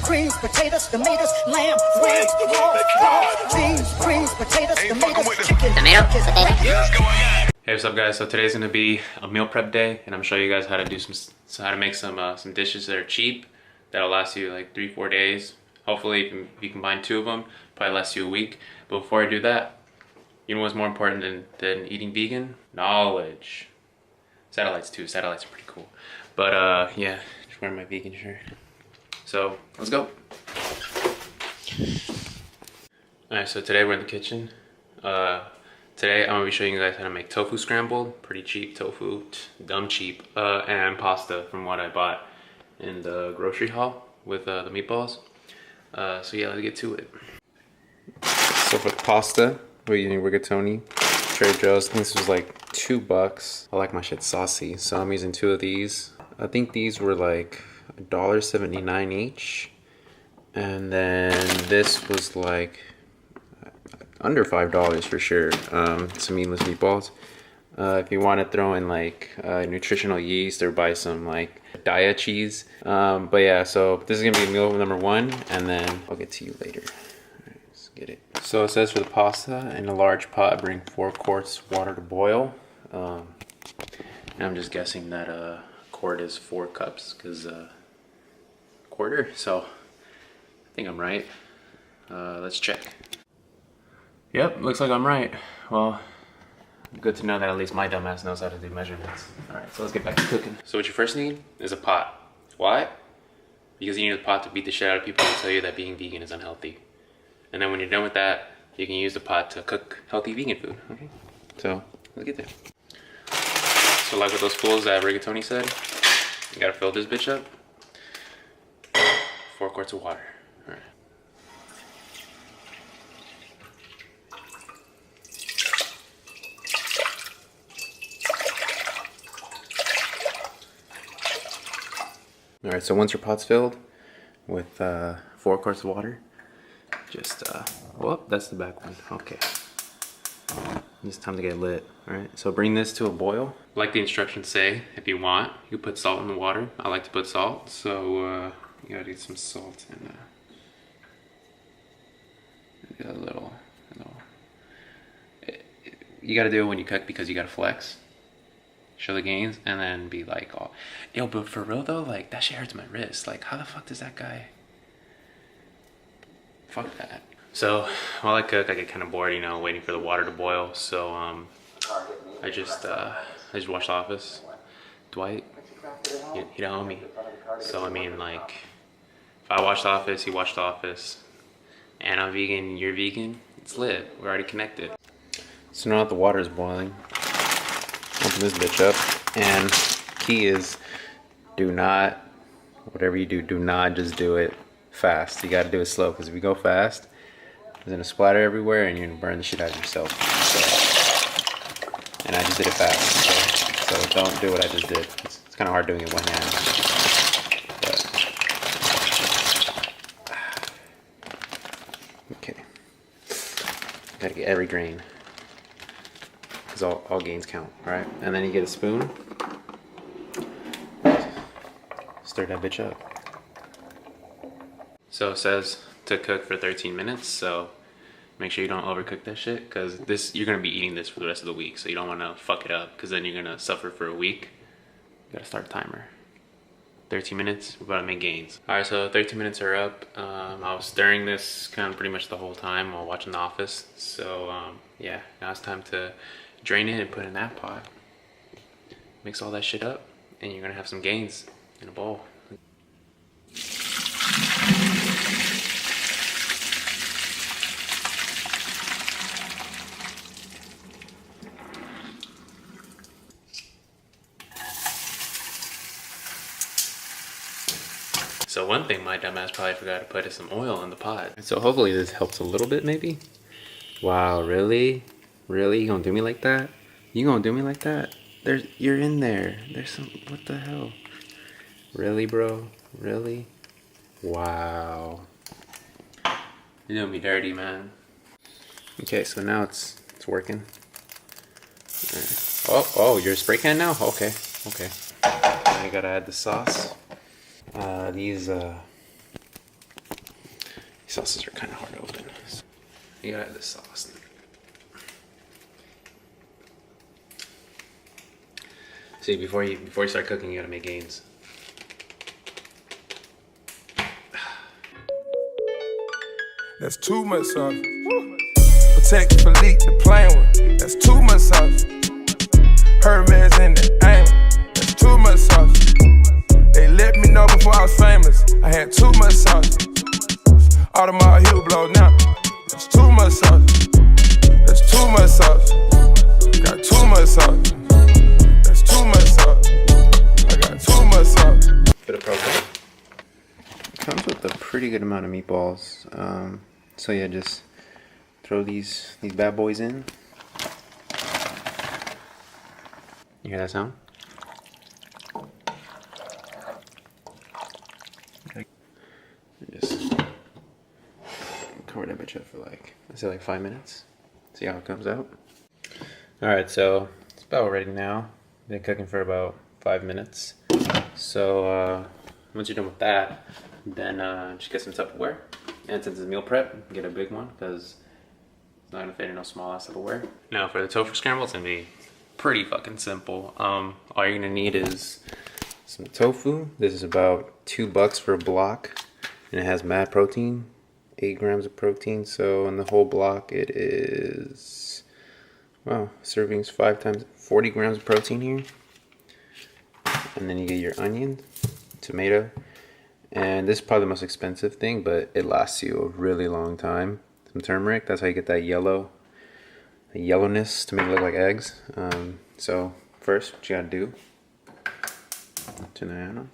greens, potatoes, tomatoes, lamb, ram, raw, beans, greens, potatoes, tomatoes, chicken, Hey, what's up, guys? So today's gonna be a meal prep day, and I'm showing you guys how to do how to make some dishes that are cheap that'll last you like 3-4 days. Hopefully, if you combine 2 of them, probably last you a week. But before I do that, you know what's more important than eating vegan? Knowledge. Satellites too. Satellites are pretty cool. But yeah, just wearing my vegan shirt. So let's go. Alright, so today we're in the kitchen. Today I'm gonna be showing you guys how to make tofu scrambled. Pretty cheap tofu, dumb cheap, and pasta from what I bought in the grocery haul with the meatballs. So yeah, let's get to it. So for the pasta, we're using rigatoni, Trader Joe's. I think this was like $2. I like my shit saucy, so I'm using 2 of these. I think these were like $1.79 each, and then this was like under $5 for sure. Some meatless meatballs. If you want to throw in like nutritional yeast or buy some like diet cheese. But yeah, so this is gonna be meal number 1, and then I'll get to you later. Alright, let's get it. So it says for the pasta, in a large pot, bring 4 quarts water to boil. And I'm just guessing that a quart is 4 cups because quarter. So I think I'm right. Let's check. Yep, looks like I'm right. Well, good to know that at least my dumbass knows how to do measurements. Alright, so let's get back to cooking. So what you first need is a pot. Why? Because you need a pot to beat the shit out of people and tell you that being vegan is unhealthy. And then when you're done with that, you can use the pot to cook healthy vegan food. Okay? So, let's get there. So like what those fools at Rigatoni said, you gotta fill this bitch up. 4 quarts of water. Alright. Alright, so once your pot's filled with 4 quarts of water, just, whoop, that's the back one. Okay. It's time to get lit. Alright, so bring this to a boil. Like the instructions say, if you want, you put salt in the water. I like to put salt, so you gotta get some salt in there. A little. You gotta do it when you cook because you gotta flex. Show the gains, and then be like, oh, yo, but for real though, like, that shit hurts my wrist. Like, how the fuck does that guy? Fuck that. So, while I cook, I get kind of bored, you know, waiting for the water to boil. So, I just washed the office. Dwight, he don't owe me. So, I mean, like, if I washed the office, he washed the office, and I'm vegan, you're vegan, it's lit. We're already connected. So now that the water is boiling, open this bitch up, and key is, do not, whatever you do, do not just do it fast. You gotta do it slow, because if you go fast, it's gonna splatter everywhere and you're gonna burn the shit out of yourself. So, and I just did it fast, so don't do what I just did. It's kind of hard doing it one hand. But, okay. Gotta get every grain. Because all gains count, right? And then you get a spoon. Stir that bitch up. So it says to cook for 13 minutes, so make sure you don't overcook that shit, because you're gonna be eating this for the rest of the week, so you don't wanna fuck it up, because then you're gonna suffer for a week. You gotta start a timer. 13 minutes, we're about to make gains. Alright, so 13 minutes are up. I was stirring this kind of pretty much the whole time while watching The Office. So yeah, now it's time to drain it and put it in that pot. Mix all that shit up, and you're gonna have some gains in a bowl. So one thing my dumbass probably forgot to put is some oil in the pot. So hopefully this helps a little bit, maybe. Wow, really? Really? You gonna do me like that? You gonna do me like that? You're in there. There's some, what the hell? Really, bro? Really? Wow. You're doing me dirty, man. Okay, so now it's working. Right. Oh, you're a spray can now? Okay. Now you gotta add the sauce. These sauces are kind of hard to open. You gotta have this sauce. See, before you start cooking, you gotta make Gainz. That's too much sauce. Protect Philippe the plain one. That's too much sauce. Hermes in the aim. That's too much sauce. They let me know before I was famous. I had too much sauce. Audemars heel blow now. That's too much sauce. That's too much sauce. Got too much sauce. That's too much sauce. I got too much sauce. Bit of protein. Comes with a pretty good amount of meatballs. So yeah, just throw these bad boys in. You hear that sound? Just cover that bitch up for like, I'd say like 5 minutes. See how it comes out. Alright, so it's about ready now. Been cooking for about 5 minutes. So once you're done with that, then just get some Tupperware. And since it's meal prep, get a big one because it's not gonna fit in no small ass Tupperware. Now for the tofu scramble, it's gonna be pretty fucking simple. All you're gonna need is some tofu. This is about $2 for a block, and it has mad protein, 8 grams of protein. So in the whole block, it is, wow, servings 5 times 40 grams of protein here. And then you get your onion, tomato, and this is probably the most expensive thing, but it lasts you a really long time. Some turmeric, that's how you get that yellowness to make it look like eggs. So first, what you gotta do, turn that on.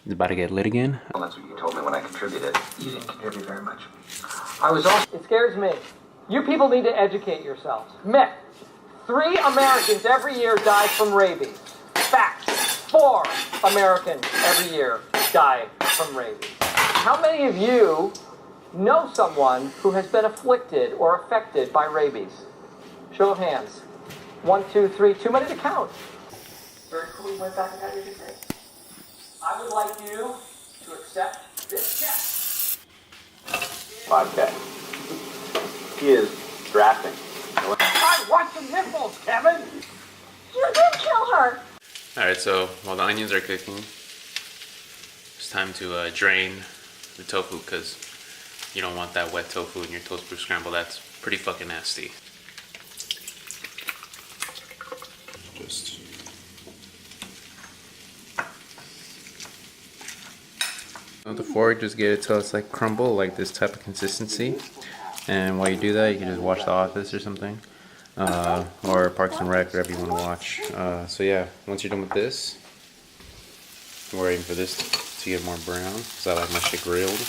It's about to get lit again. Well, that's what you told me when I contributed. You didn't contribute very much. I was also... It scares me. You people need to educate yourselves. Myth. 3 Americans every year die from rabies. Fact. 4 Americans every year die from rabies. How many of you know someone who has been afflicted or affected by rabies? Show of hands. 1, 2, 3. Too many to count. Very cool. You went back and got your degree. I would like you to accept this check. 5K. He is drafting. I want some nipples, Kevin. You did kill her. Alright, so while the onions are cooking, it's time to drain the tofu because you don't want that wet tofu in your toast-proof scramble. That's pretty fucking nasty. Just with the fork, just get it till it's like crumble, like this type of consistency. And while you do that, you can just watch The Office or something, or Parks and Rec, whatever you want to watch. So yeah, once you're done with this, we're waiting for this to get more brown because I like my shit grilled.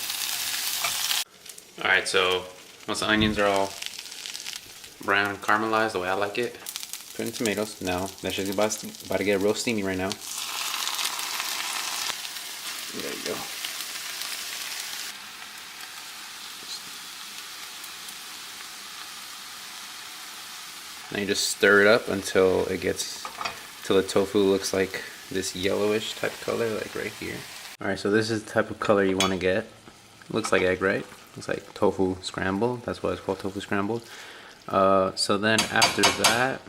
All right, so once the onions are all brown and caramelized the way I like it, put in tomatoes. Now that shit's about to get real steamy right now. There you go. Now you just stir it up until the tofu looks like this yellowish type of color, like right here. Alright, so this is the type of color you want to get. Looks like egg, right? Looks like tofu scrambled. That's why it's called tofu scrambled. So then after that,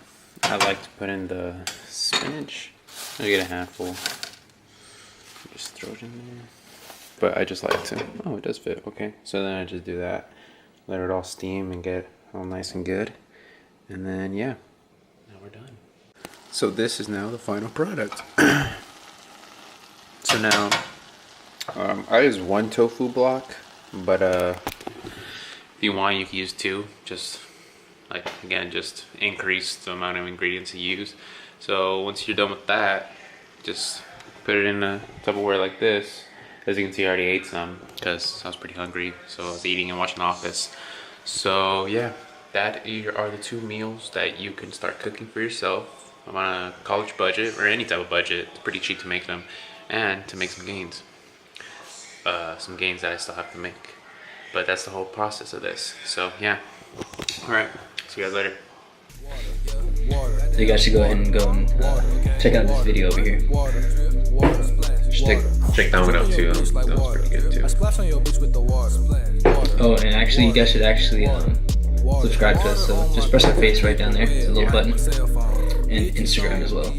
I like to put in the spinach. I get a handful. Just throw it in there. But I just like to, oh, it does fit, okay. So then I just do that. Let it all steam and get all nice and good. And then, yeah, now we're done. So this is now the final product. So now, I use 1 tofu block, but if you want, you can use 2. Just, like, again, just increase the amount of ingredients you use. So once you're done with that, just put it in a Tupperware like this. As you can see, I already ate some because I was pretty hungry, so I was eating and watching The Office. So yeah, that are the 2 meals that you can start cooking for yourself on a college budget or any type of budget. It's pretty cheap to make them and to make some Gainz. Some Gainz that I still have to make. But that's the whole process of this. So yeah. Alright, see you guys later. So you guys should go ahead and check out this video over here. Stick. Check that one out too. That was pretty good too. Oh, and actually, you guys should actually subscribe to us. So just press our face right down there. It's a little button. And Instagram as well.